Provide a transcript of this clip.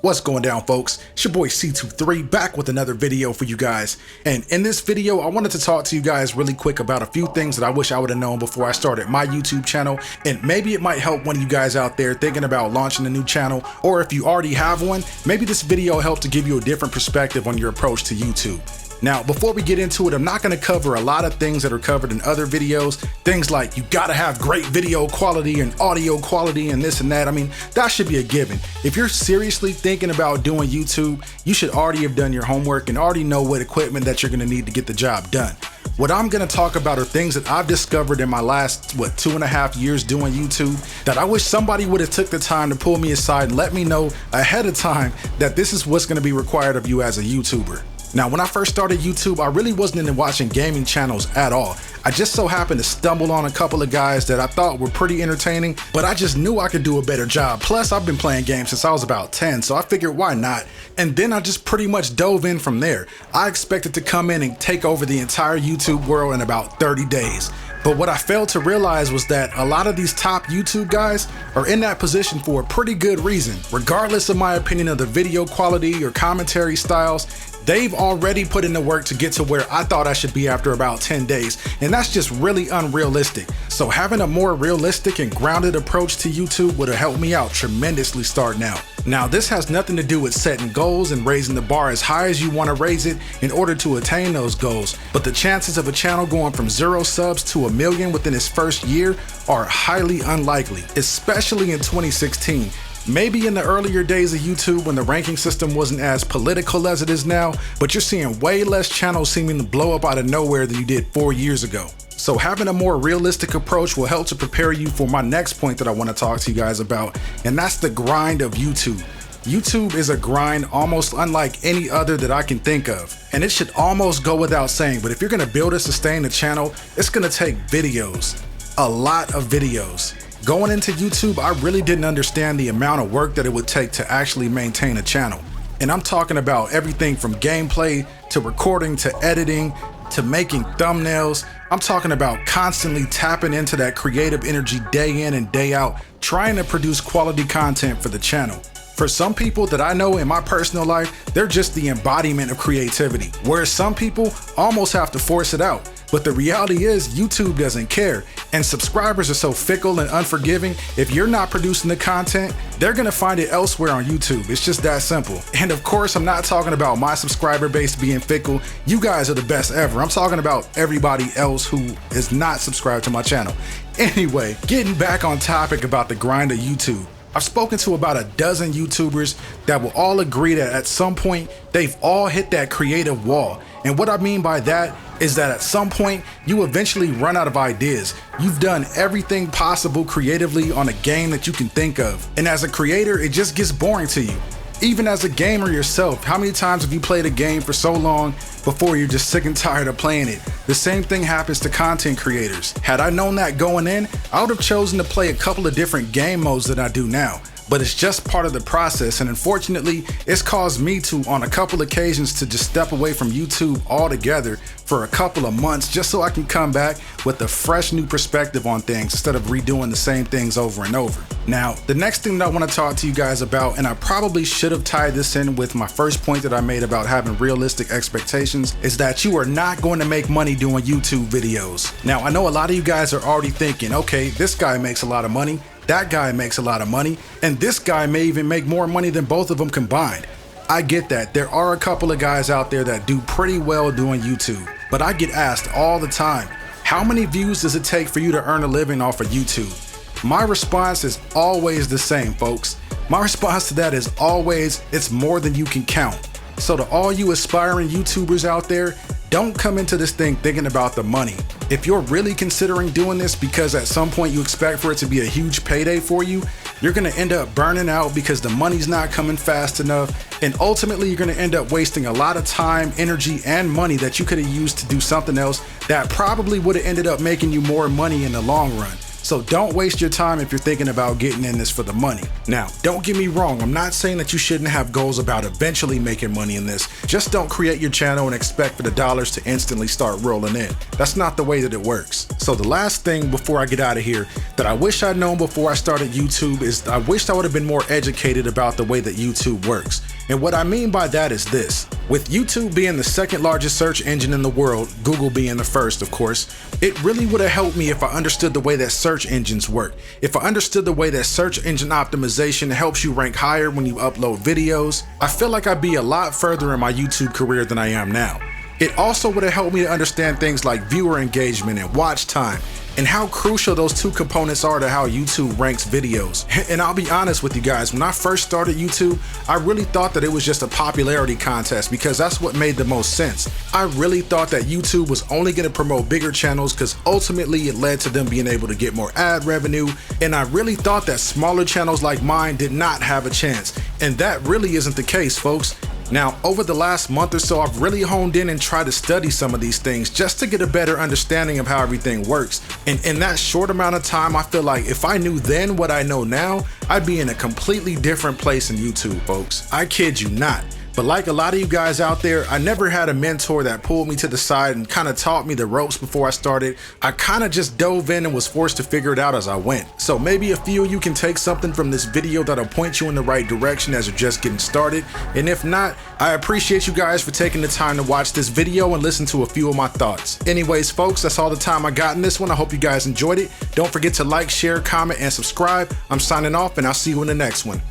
What's going down, folks? It's your boy C23 back with another video for you guys. And in this video, I wanted to talk to you guys really quick about a few things that I wish I would have known before I started my YouTube channel. And maybe it might help one of you guys out there thinking about launching a new channel, or if you already have one, maybe this video helped to give you a different perspective on your approach to YouTube. Now, before we get into it, I'm not going to cover a lot of things that are covered in other videos. Things like you got to have great video quality and audio quality and this and that. I mean, that should be a given. If you're seriously thinking about doing YouTube, you should already have done your homework and already know what equipment that you're going to need to get the job done. What I'm going to talk about are things that I've discovered in my last, 2.5 years doing YouTube that I wish somebody would have took the time to pull me aside and let me know ahead of time that this is what's going to be required of you as a YouTuber. Now, when I first started YouTube, I really wasn't into watching gaming channels at all. I just so happened to stumble on a couple of guys that I thought were pretty entertaining, but I just knew I could do a better job. Plus, I've been playing games since I was about 10, so I figured why not? And then I just pretty much dove in from there. I expected to come in and take over the entire YouTube world in about 30 days. But what I failed to realize was that a lot of these top YouTube guys are in that position for a pretty good reason. Regardless of my opinion of the video quality or commentary styles, they've already put in the work to get to where I thought I should be after about 10 days, and that's just really unrealistic. So having a more realistic and grounded approach to YouTube would have helped me out tremendously starting out. Now, this has nothing to do with setting goals and raising the bar as high as you want to raise it in order to attain those goals, but the chances of a channel going from 0 subs to 1 million within its first year are highly unlikely, especially in 2016. Maybe in the earlier days of YouTube when the ranking system wasn't as political as it is now, but you're seeing way less channels seeming to blow up out of nowhere than you did 4 years ago. So having a more realistic approach will help to prepare you for my next point that I want to talk to you guys about, and that's the grind of YouTube. YouTube is a grind almost unlike any other that I can think of, and it should almost go without saying, but if you're going to build and sustain a channel, it's going to take videos, a lot of videos. Going into YouTube, I really didn't understand the amount of work that it would take to actually maintain a channel. And I'm talking about everything from gameplay to recording to editing to making thumbnails. I'm talking about constantly tapping into that creative energy day in and day out, trying to produce quality content for the channel. For some people that I know in my personal life, they're just the embodiment of creativity, whereas some people almost have to force it out. But the reality is YouTube doesn't care, and subscribers are so fickle and unforgiving. If you're not producing the content, they're gonna find it elsewhere on YouTube. It's just that simple. And of course, I'm not talking about my subscriber base being fickle. You guys are the best ever. I'm talking about everybody else who is not subscribed to my channel. Anyway, getting back on topic about the grind of YouTube. I've spoken to about a dozen YouTubers that will all agree that at some point, they've all hit that creative wall. And what I mean by that is that at some point, you eventually run out of ideas. You've done everything possible creatively on a game that you can think of. And as a creator, it just gets boring to you. Even as a gamer yourself, how many times have you played a game for so long before you're just sick and tired of playing it? The same thing happens to content creators. Had I known that going in, I would have chosen to play a couple of different game modes than I do now. But it's just part of the process, and unfortunately, it's caused me to, on a couple occasions, to just step away from YouTube altogether for a couple of months just so I can come back with a fresh new perspective on things instead of redoing the same things over and over. Now, the next thing that I want to talk to you guys about, and I probably should have tied this in with my first point that I made about having realistic expectations, is that you are not going to make money doing YouTube videos. Now, I know a lot of you guys are already thinking, okay, this guy makes a lot of money, that guy makes a lot of money, and this guy may even make more money than both of them combined. I get that. There are a couple of guys out there that do pretty well doing YouTube, but I get asked all the time, how many views does it take for you to earn a living off of YouTube? My response is always the same, folks. My response to that is always, it's more than you can count. So to all you aspiring YouTubers out there, don't come into this thing thinking about the money. If you're really considering doing this because at some point you expect for it to be a huge payday for you, you're gonna end up burning out because the money's not coming fast enough, and ultimately you're gonna end up wasting a lot of time, energy, and money that you could have used to do something else that probably would have ended up making you more money in the long run. So don't waste your time if you're thinking about getting in this for the money. Now, don't get me wrong, I'm not saying that you shouldn't have goals about eventually making money in this. Just don't create your channel and expect for the dollars to instantly start rolling in. That's not the way that it works. So the last thing before I get out of here that I wish I'd known before I started YouTube is I wished I would have been more educated about the way that YouTube works. And what I mean by that is this. With YouTube being the second largest search engine in the world, Google being the first, of course, it really would have helped me if I understood the way that search engines work. If I understood the way that search engine optimization helps you rank higher when you upload videos, I feel like I'd be a lot further in my YouTube career than I am now. It also would have helped me to understand things like viewer engagement and watch time, and how crucial those two components are to how YouTube ranks videos. And I'll be honest with you guys, when I first started YouTube, I really thought that it was just a popularity contest because that's what made the most sense. I really thought that YouTube was only going to promote bigger channels because ultimately it led to them being able to get more ad revenue, and I really thought that smaller channels like mine did not have a chance. And that really isn't the case, folks. Now, over the last month or so, I've really honed in and tried to study some of these things just to get a better understanding of how everything works. And in that short amount of time, I feel like if I knew then what I know now, I'd be in a completely different place in YouTube, folks. I kid you not. But like a lot of you guys out there, I never had a mentor that pulled me to the side and kind of taught me the ropes before I started. I kind of just dove in and was forced to figure it out as I went. So maybe a few of you can take something from this video that'll point you in the right direction as you're just getting started. And if not, I appreciate you guys for taking the time to watch this video and listen to a few of my thoughts. Anyways, folks, that's all the time I got in this one. I hope you guys enjoyed it. Don't forget to like, share, comment, and subscribe. I'm signing off, and I'll see you in the next one.